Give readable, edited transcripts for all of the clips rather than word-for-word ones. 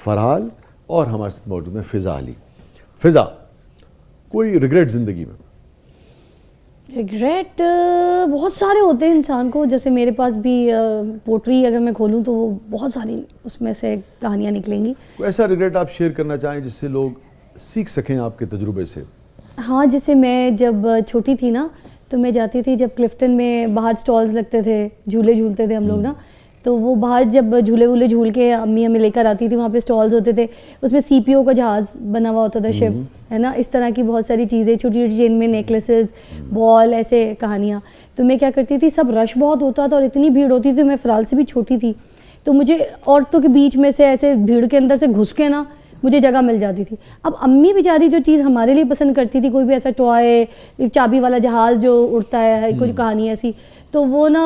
فرحال اور ہمارے ساتھ موجود ہیں فضا علی. فضا, کوئی ریگریٹ زندگی میں؟ ریگریٹ بہت سارے ہوتے ہیں انسان کو. جیسے میرے پاس بھی پوٹری اگر میں کھولوں تو وہ بہت ساری اس میں سے کہانیاں نکلیں گی. کوئی ایسا ریگریٹ آپ شیئر کرنا چاہیں جس سے لوگ سیکھ سکیں آپ کے تجربے سے؟ ہاں, جیسے میں جب چھوٹی تھی نا تو میں جاتی تھی, جب کلفٹن میں باہر سٹالز لگتے تھے, جھولے جھولتے تھے ہم لوگ نا, تو وہ باہر جب جھولے وولے جھول کے امی ہمیں لے کر آتی تھی, وہاں پہ سٹالز ہوتے تھے, اس میں سی پی او کا جہاز بنا ہوا ہوتا تھا, شپ ہے نا, اس طرح کی بہت ساری چیزیں چھوٹی چھوٹی, جن میں نیکلیسز, بال, ایسے کہانیاں. تو میں کیا کرتی تھی, سب رش بہت ہوتا تھا اور اتنی بھیڑ ہوتی تھی, میں فرال سے بھی چھوٹی تھی, تو مجھے عورتوں کے بیچ میں سے ایسے بھیڑ کے اندر سے گھس کے نا مجھے جگہ مل جاتی تھی. اب امی بیچاری جو چیز ہمارے لیے پسند کرتی تھی, کوئی بھی ایسا ٹوائے, چابی والا جہاز جو اڑتا ہے, کچھ کہانی ایسی, تو وہ نا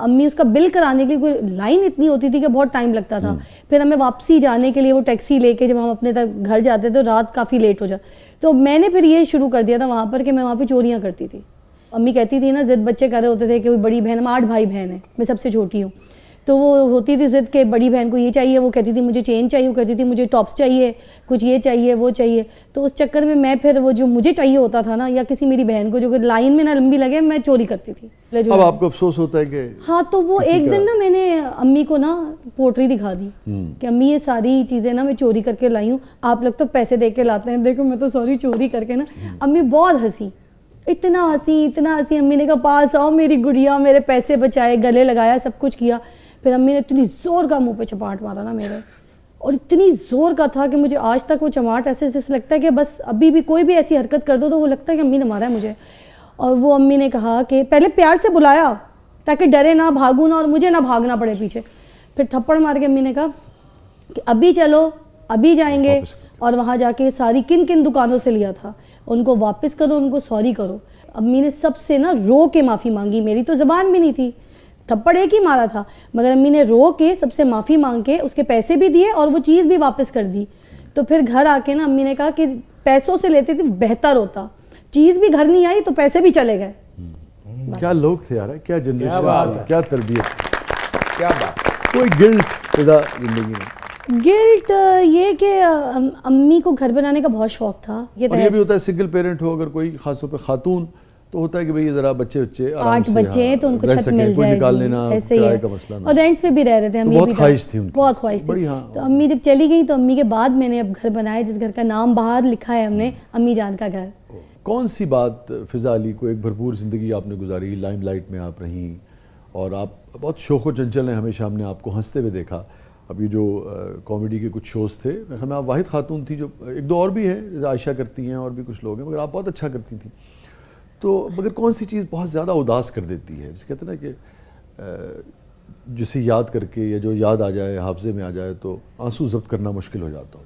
امی اس کا بل کرانے کے لیے کوئی لائن اتنی ہوتی تھی کہ بہت ٹائم لگتا تھا. پھر ہمیں واپسی جانے کے لیے وہ ٹیکسی لے کے جب ہم اپنے تک گھر جاتے تھے تو رات کافی لیٹ ہو جاتا. تو میں نے پھر یہ شروع کر دیا تھا وہاں پر کہ میں وہاں پہ چوریاں کرتی تھی. امی کہتی تھی نا, ضد بچے کر رہے ہوتے تھے کہ کوئی بڑی بہن, ہم 8 بھائی بہن ہیں, میں سب سے چھوٹی ہوں, تو وہ ہوتی تھی ضد کہ بڑی بہن کو یہ چاہیے, وہ کہتی تھی مجھے چین چاہیے, وہ کہتی تھی مجھے ٹاپس چاہیے, کچھ یہ چاہیے وہ چاہیے. تو اس چکر میں پھر وہ جو مجھے چاہیے ہوتا تھا نا, یا کسی میری بہن کو جو کہ لائن میں نہ لمبی لگے, میں چوری کرتی تھی. اب آپ کو افسوس ہوتا ہے کہ ہاں, تو وہ ایک دن نا میں نے امی کو نا پوٹری دکھا دی کہ امی یہ ساری چیزیں نا میں چوری کر کے لائی ہوں, آپ لوگ تو پیسے دے کے لاتے ہیں, دیکھو میں تو سوری چوری کر کے نا. امی بہت ہنسی, اتنا ہنسی. امی نے کہا پاس آؤ میری گڑیا, میرے پیسے بچائے, گلے لگایا, سب کچھ کیا. پھر امی نے اتنی زور کا منہ پہ چپاٹ مارا نا میرے, اور اتنی زور کا تھا کہ مجھے آج تک وہ چماٹ ایسے لگتا ہے کہ بس ابھی بھی کوئی بھی ایسی حرکت کر دو تو وہ لگتا ہے کہ امی نے مارا ہے مجھے. اور وہ امی نے کہا کہ پہلے پیار سے بلایا تاکہ ڈرے نہ, بھاگوں نہ, اور مجھے نہ بھاگنا پڑے پیچھے. پھر تھپڑ مار کے امی نے کہا کہ ابھی چلو, ابھی جائیں گے, اور وہاں جا کے ساری کن کن دکانوں سے لیا تھا ان کو واپس کرو, ان کو سوری کرو. امی نے سب سے نا رو کے معافی مانگی, میری تو زبان بھی نہیں تھی, تھپڑ ایک ہی مارا تھا, مگر امی نے رو کے سب سے معافی مانگ کے اس کے پیسے بھی دیے اور وہ چیز بھی واپس کر دی. تو پھر گھر آ کے نا امی نے کہا کہ پیسوں سے لیتے تھے بہتر ہوتا, چیز بھی گھر نہیں آئی تو پیسے بھی چلے گئے. کیا لوگ تھے یار, کیا جنریشن, کیا تربیت, کیا بات. کوئی گلٹ زندگی میں؟ گلٹ یہ کہ امی کو گھر بنانے کا بہت شوق تھا. اور یہ بھی ہوتا ہے سنگل پیرنٹ ہو اگر کوئی, خاص طور پہ خاتون, تو ہوتا ہے کہ بھئی ذرا بچے 8 بچے ہیں تو ان کو چھت مل جائے, نکال لینا, کرائے کا مسئلہ نہ. اور رینٹس پہ بھی رہ رہے تھے, امی بہت خواہش تھی ان کی, بہت خواہش تھی. تو امی جب چلی گئی تو امی کے بعد میں نے اب گھر بنایا جس گھر کا نام باہر لکھا ہے ہم نے, امی جان کا گھر. کون سی بات فضا علی کو, ایک بھرپور زندگی آپ نے گزاری, لائم لائٹ میں آپ رہیں, اور آپ بہت شوق و چنچل ہیں, ہمیشہ ہم نے آپ کو ہنستے ہوئے دیکھا. اب یہ جو کامیڈی کے کچھ شوز تھے, میں آپ واحد خاتون تھی جو, ایک دو اور بھی ہیں جیسے عائشہ کرتی ہیں اور بھی کچھ لوگ ہیں, مگر آپ بہت اچھا کرتی تھیں. تو مگر کون سی چیز بہت زیادہ اداس کر دیتی ہے, جسے کہتے ہیں نا کہ جسے یاد کر کے یا جو یاد آ جائے, حافظے میں آ جائے تو آنسو ضبط کرنا مشکل ہو جاتا ہو؟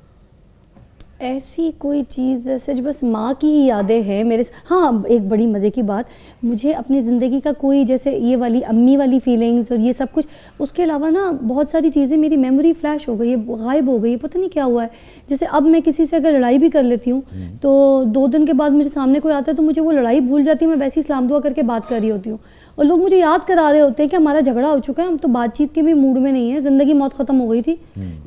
ایسی کوئی چیز سچ بس ماں کی ہی یادیں ہیں میرے. ہاں, ایک بڑی مزے کی بات, مجھے اپنی زندگی کا کوئی جیسے یہ والی امی والی فیلنگز اور یہ سب کچھ, اس کے علاوہ نا بہت ساری چیزیں میری میموری فلیش ہو گئی, غائب ہو گئی, پتہ نہیں کیا ہوا ہے. جیسے اب میں کسی سے اگر لڑائی بھی کر لیتی ہوں تو 2 دن کے بعد مجھے سامنے کوئی آتا ہے تو مجھے وہ لڑائی بھول جاتی ہے, میں ویسے ہی سلام دعا کر کے بات کر رہی ہوتی ہوں, اور لوگ مجھے یاد کرا رہے ہوتے ہیں کہ ہمارا جھگڑا ہو چکا ہے, ہم تو بات چیت کے بھی موڈ میں نہیں ہیں, زندگی موت ختم ہو گئی تھی.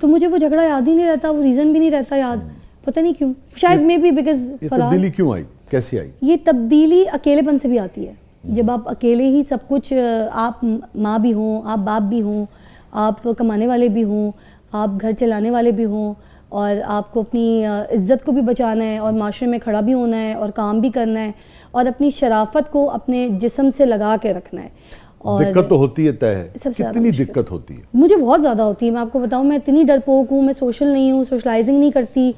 تو مجھے وہ جھگڑا یاد ہی نہیں رہتا, وہ ریزن بھی نہیں رہتا یاد, پتہ نہیں کیوں, شاید میں بھی بیکاز تبدیلی کیوں آئی, کیسی آئی؟ یہ تبدیلی اکیلے پن سے بھی آتی ہے. جب آپ اکیلے ہی سب کچھ, آپ ماں بھی ہوں, آپ باپ بھی ہوں, آپ کمانے والے بھی ہوں, آپ گھر چلانے والے بھی ہوں, اور آپ کو اپنی عزت کو بھی بچانا ہے, اور معاشرے میں کھڑا بھی ہونا ہے, اور کام بھی کرنا ہے, اور اپنی شرافت کو اپنے جسم سے لگا کے رکھنا ہے. اور دقت تو ہوتی ہے, طے ہے, کتنی دقت ہوتی ہے؟ مجھے بہت زیادہ ہوتی ہے, میں آپ کو بتاؤں, میں اتنی ڈرپوک ہوں, میں سوشل نہیں ہوں, سوشلائزنگ نہیں کرتی,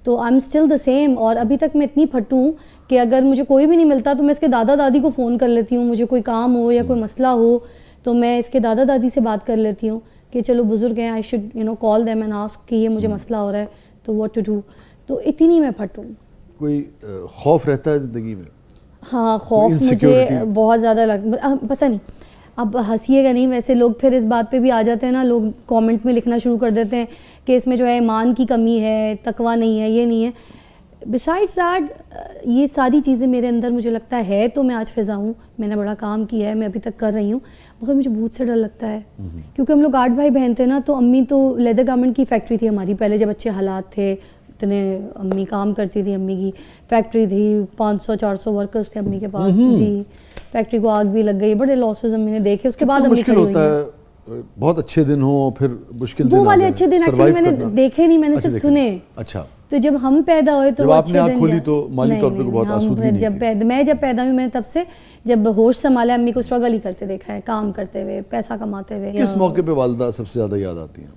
تو I am still the same. اور ابھی تک میں اتنی پھٹوں ہوں کہ اگر مجھے کوئی بھی نہیں ملتا تو میں اس کے دادا دادی کو فون کر لیتی ہوں, مجھے کوئی کام ہو یا کوئی مسئلہ ہو تو میں اس کے دادا دادی سے بات کر لیتی ہوں کہ چلو بزرگ ہیں, I should call them and ask کہ یہ مجھے مسئلہ ہو رہا ہے تو واٹ ٹو ڈو. تو اتنی میں پھٹوں. کوئی خوف رہتا ہے زندگی میں؟ ہاں, خوف مجھے بہت زیادہ پتہ نہیں, اب ہنسیے گا نہیں, ویسے لوگ پھر اس بات پہ بھی آ جاتے ہیں نا, لوگ کامنٹ میں لکھنا شروع کر دیتے ہیں کہ اس میں جو ہے ایمان کی کمی ہے, تقویٰ نہیں ہے, یہ نہیں ہے. بسائڈس دیٹ یہ ساری چیزیں میرے اندر مجھے لگتا ہے تو میں آج فضا ہوں, میں نے بڑا کام کیا ہے, میں ابھی تک کر رہی ہوں, مگر مجھے بہت سے ڈر لگتا ہے کیونکہ ہم لوگ 8 بھائی بہن تھے نا, تو امی تو لیدر گارمنٹ کی فیکٹری تھی ہماری پہلے جب اچھے حالات تھے, اتنے امی کام کرتی تھی, امی کی فیکٹری تھی, 500-400 ورکرز تھے امی کے پاس جی, فیکٹری کو آگ بھی لگ گئی, بڑے لاسز امی نے دیکھے, اس کے بعد امی مشکل ہوتا ہے, بہت اچھے دن ہوں پھر مشکل دن, وہ والے اچھے دن ایکچولی میں نے دیکھے نہیں, میں نے صرف سنے. اچھا, تو جب ہم پیدا ہوئے تو جب آپ نے آنکھ کھولی تو مالی طور پہ بہت آسودگی نہیں تھی. میں جب پیدا ہوئی, میں نے تب سے جب ہوش سنبھالا امی کو اسٹرگل ہی کرتے دیکھا ہے, کام کرتے ہوئے, پیسہ کماتے ہوئے. کس موقع پہ والدہ سب سے زیادہ یاد آتی ہیں؟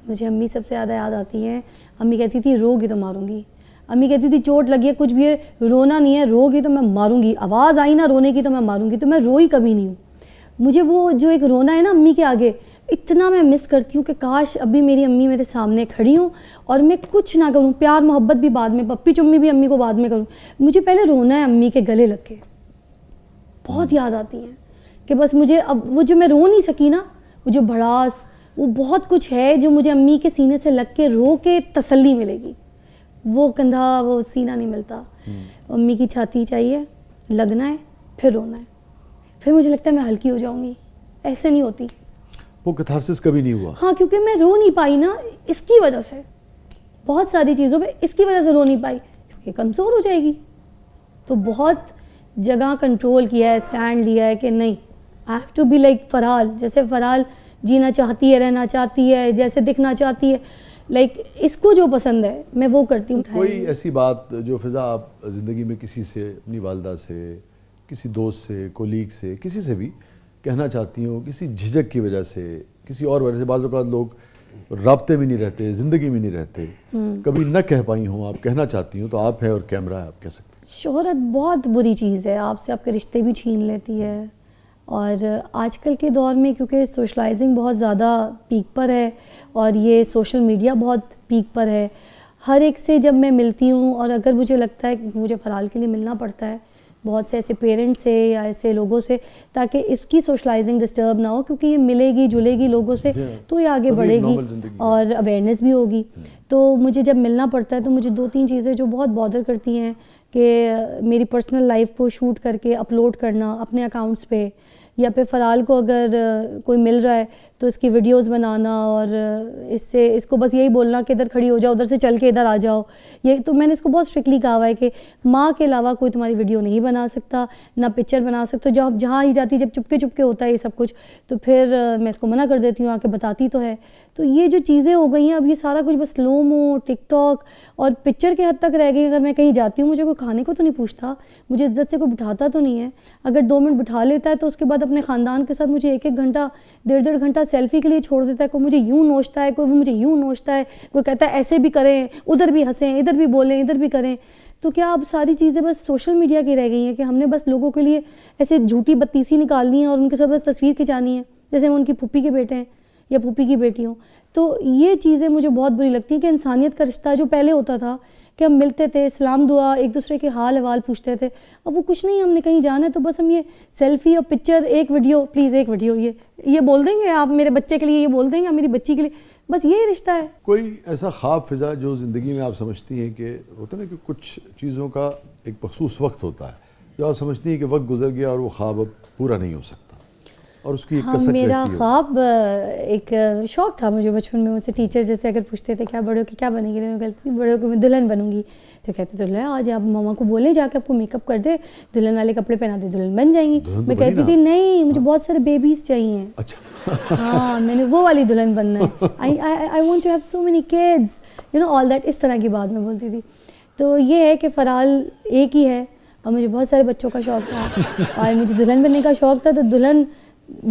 مجھے امی سب سے زیادہ یاد آتی ہیں. امی کہتی تھی رو گی تو ماروں گی, امی کہتی تھی چوٹ لگی ہے کچھ بھی ہے, رونا نہیں ہے, رو گی تو میں ماروں گی, آواز آئی نا رونے کی تو میں ماروں گی. تو میں روئی کبھی نہیں ہوں. مجھے وہ جو ایک رونا ہے نا امی کے آگے, اتنا میں مس کرتی ہوں کہ کاش ابھی میری امی میرے سامنے کھڑی ہوں اور میں کچھ نہ کروں, پیار محبت بھی بعد میں, پپی چمی بھی امی کو بعد میں کروں, مجھے پہلے رونا ہے امی کے گلے لگ کے. بہت یاد آتی ہیں کہ بس مجھے اب وہ جو میں رو نہیں سکی نا, وہ جو بھڑاس, وہ بہت کچھ ہے جو مجھے امی کے سینے سے لگ کے رو کے تسلی ملے گی. وہ کندھا وہ سینہ نہیں ملتا. امی کی چھاتی چاہیے, لگنا ہے, پھر رونا ہے, پھر مجھے لگتا ہے میں ہلکی ہو جاؤں گی. ایسے نہیں ہوتی. وہ کتھارسس کبھی نہیں ہوا؟ ہاں, کیونکہ میں رو نہیں پائی نا اس کی وجہ سے, بہت ساری چیزوں پہ اس کی وجہ سے رو نہیں پائی کیونکہ کمزور ہو جائے گی. تو بہت جگہ کنٹرول کیا ہے, اسٹینڈ لیا ہے کہ نہیں, I have to be like Farhal. جیسے فرحال جینا چاہتی ہے, رہنا چاہتی ہے, جیسے دکھنا چاہتی ہے, لائک اس کو جو پسند ہے میں وہ کرتی ہوں. کوئی ایسی بات جو فضا آپ زندگی میں کسی سے, اپنی والدہ سے, کسی دوست سے, کولیگ سے, کسی سے بھی کہنا چاہتی ہوں, کسی جھجک کی وجہ سے, کسی اور وجہ سے؟ بعض اوقات لوگ رابطے میں نہیں رہتے, زندگی میں نہیں رہتے, کبھی نہ کہہ پائی ہوں, آپ کہنا چاہتی ہوں, تو آپ ہے اور کیمرہ ہے, آپ کہہ سکتے ہیں. شہرت بہت بری چیز ہے, آپ سے آپ کے رشتے بھی چھین لیتی ہے. اور آج کل کے دور میں کیونکہ سوشلائزنگ بہت زیادہ پیک پر ہے اور یہ سوشل میڈیا بہت پیک پر ہے, ہر ایک سے جب میں ملتی ہوں, اور اگر مجھے لگتا ہے کہ مجھے فرحال کے لیے ملنا پڑتا ہے بہت سے ایسے پیرنٹس سے یا ایسے لوگوں سے, تاکہ اس کی سوشلائزنگ ڈسٹرب نہ ہو, کیونکہ یہ ملے گی جلے گی لوگوں سے تو یہ آگے بڑھے گی اور اویئرنیس بھی ہوگی. تو مجھے جب ملنا پڑتا ہے تو مجھے 2-3 چیزیں جو بہت بادر کرتی ہیں کہ میری پرسنل لائف کو شوٹ کر کے اپلوڈ کرنا اپنے اکاؤنٹس پہ, یا پھر فرحال کو اگر کوئی مل رہا ہے تو اس کی ویڈیوز بنانا اور اس کو بس یہی بولنا کہ ادھر کھڑی ہو جاؤ, ادھر سے چل کے ادھر آ جاؤ. یہ تو میں نے اس کو بہت اسٹرکٹلی کہا ہوا ہے کہ ماں کے علاوہ کوئی تمہاری ویڈیو نہیں بنا سکتا, نہ پکچر بنا سکتا. جہاں ہی جاتی جب چپکے چپکے ہوتا ہے یہ سب کچھ, تو پھر میں اس کو منع کر دیتی ہوں, آ کے بتاتی تو ہے. تو یہ جو چیزیں ہو گئی ہیں اب, یہ سارا کچھ بس سلومو, ٹک ٹاک اور پکچر کے حد تک رہ گئی. اگر میں کہیں جاتی ہوں مجھے کوئی کھانے کو تو نہیں پوچھتا, مجھے عزت سے کوئی بٹھاتا تو نہیں ہے. اگر 2 منٹ بٹھا لیتا ہے تو اس کے بعد اپنے خاندان کے ساتھ مجھے 1-1 گھنٹہ 1.5 گھنٹہ سیلفی کے لیے چھوڑ دیتا ہے. کوئی مجھے یوں نوچتا ہے, کوئی مجھے یوں نوچتا ہے, کوئی کہتا ہے ایسے بھی کریں, ادھر بھی ہنسیں, ادھر بھی بولیں, ادھر بھی کریں. تو کیا اب ساری چیزیں بس سوشل میڈیا کی رہ گئی ہیں کہ ہم نے بس لوگوں کے لیے ایسے جھوٹی بتیسی نکالنی ہے اور ان کے ساتھ بس تصویر کھنچانی ہے جیسے وہ ان کی پھوپھی کے بیٹے ہیں یا پھوپھی کی بیٹی ہوں. تو یہ چیزیں مجھے بہت بری لگتی ہیں کہ انسانیت کا رشتہ جو پہلے ہوتا تھا کہ ہم ملتے تھے, سلام دعا, ایک دوسرے کے حال احوال پوچھتے تھے, اب وہ کچھ نہیں. ہم نے کہیں جانا ہے تو بس ہم یہ سیلفی اور پکچر, ایک ویڈیو, پلیز ایک ویڈیو, یہ بول دیں گے آپ میرے بچے کے لیے, یہ بول دیں گے میری بچی کے لیے, بس یہی رشتہ ہے. کوئی ایسا خواب فضا جو زندگی میں آپ سمجھتی ہیں کہ ہوتا ہے نا کہ کچھ چیزوں کا ایک مخصوص وقت ہوتا ہے جو آپ سمجھتی ہیں کہ وقت گزر گیا اور وہ خواب اب پورا نہیں ہو سکتا, اور اس کی ایک کسک رہتی ہے؟ میرا خواب ایک شوق تھا مجھے بچپن میں. مجھ سے ٹیچر جیسے اگر پوچھتے تھے کیا بڑے ہو کے کیا بنے گی, تو میں کہتی تھی بڑے ہو کے میں دلہن بنوں گی. تو کہتے تو لے آج آپ ماما کو بولیں جا کے آپ کو میک اپ کر دے, دلہن والے کپڑے پہنا دے, دلہن بن جائیں گی. میں کہتی تھی نہیں, مجھے بہت سارے بیبیز چاہیے. اچھا, ہاں میں نے وہ والی دلہن بننا ہے. I want to have so many kids, you know all that, اس طرح کی بات میں بولتی تھی. تو یہ ہے کہ فرحال ایک ہی ہے اور مجھے بہت سارے بچوں کا شوق تھا اور مجھے دلہن بننے کا شوق تھا. تو دلہن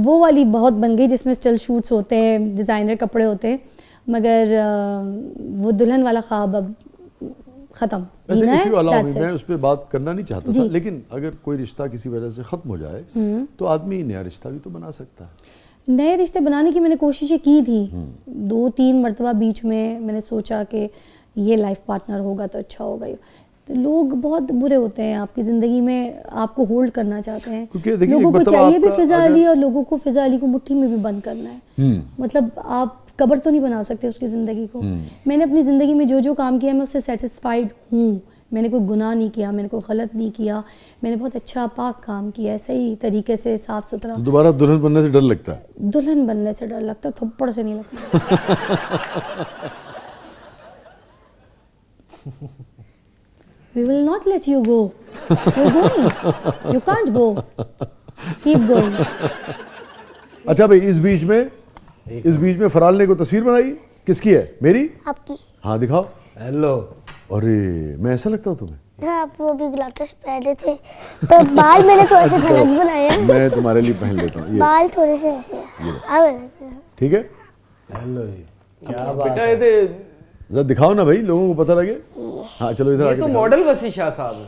وہ والی بہت بن گئی جس میں اسٹل شوٹس ہوتے ہیں, ڈیزائنر کپڑے ہوتے ہیں, مگر وہ دلہن والا خواب اب ختم. میں اس پہ بات کرنا نہیں چاہتا تھا, لیکن اگر کوئی رشتہ کسی وجہ سے ختم ہو جائے تو آدمی نیا رشتہ بھی تو بنا سکتا ہے. نئے رشتے بنانے کی میں نے کوششیں کی تھی 2-3 مرتبہ بیچ میں نے سوچا کہ یہ لائف پارٹنر ہوگا تو اچھا ہوگا. تو لوگ بہت برے ہوتے ہیں آپ کی زندگی میں, آپ کو ہولڈ کرنا چاہتے ہیں. لوگوں کو چاہیے بھی فضا علی, اور لوگوں کو فضا علی کو مٹھی میں بھی بند کرنا ہے. مطلب آپ قبر تو نہیں بنا سکتے اس کی زندگی کو. میں نے اپنی زندگی میں جو کام کیا میں اس سے سیٹسفائیڈ ہوں, میں نے کوئی گناہ نہیں کیا, میں نے کوئی غلط نہیں کیا, میں نے بہت اچھا پاک کام کیا ہے, صحیح طریقے سے صاف ستھرا. دوبارہ دلہن بننے سے ڈر لگتا ہے؟ دلہن بننے سے ڈر لگتا ہے, تھپڑ سے نہیں لگتا. We will not let you go. You're going. You can't go. Keep going. اچھا بھائی, اس بیچ میں فرال نے کوئی تصویر بنائی, کس کی ہے؟ میری؟ آپ کی. ہاں دکھاؤ. ہیلو. ارے میں ایسا لگتا ہوں تمہیں؟ ہاں, آپ وہ بھی گلاسز پہنے تھے, پر بال میں نے تھوڑے سے غلط بنائے ہیں. میں تمہارے لیے پہن لیتا ہوں یہ, بال تھوڑے سے ایسے ہیں. ٹھیک ہے. ہیلو جی, کیا بات بیٹا ہے. یہ ذرا دکھاؤ نا بھائی, لوگوں کو پتہ لگے. ہاں چلو ادھر تو آگے. ماڈل وسیع شاہ صاحب ہیں.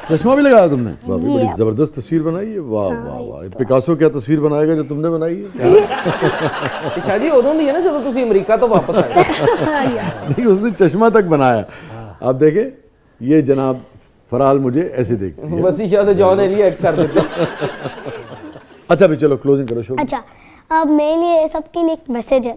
چشمہ بھی لگایا تم نے؟ واہ بڑی زبردست تصویر بنائی ہے. واہ واہ واہ. پکاسو کیا تصویر بنائے گا جو تم نے بنائی ہے؟ شاہ جی ادوں دی ہے نا جدوں تسی امریکہ تو واپس آئے. نہیں, اس نے چشمہ تک بنایا. آپ دیکھیں, یہ جناب فرال مجھے ایسے دیکھتی ہے. وسیع شاہ تو جان ایلیا ایکٹ کر دیتے. اچھا بھی چلو کلوزنگ کرو شو. اچھا, اب میرے لیے سب کے لیے ایک میسج ہے.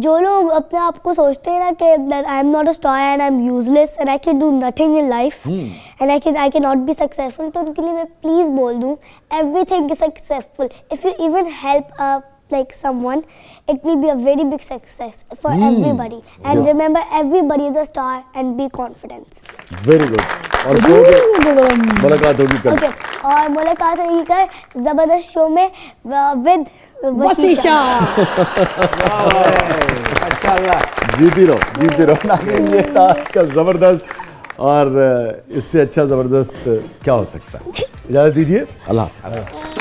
جو لوگ اپنے آپ کو سوچتے ہیں نا کہ I am not a star and I am useless and I can do nothing in life and I can not be successful, تو ان کے لیے میں پلیز بول دوں everything is successful. If you even help like someone, it will be a very big success for everybody. And Yes. remember, everybody is a star and be confident. Very good. اور ملاقات ہوگی کل. Okay, اور ملاقات ہوگی کل زبردست شو میں with وسیع شاہ. اچھا اللہ. جیتی رہو. ناظرین, یہ تھا آج کا زبردست, اور اس سے اچھا زبردست کیا ہو سکتا ہے. اجازت دیجیے, اللہ حافظ.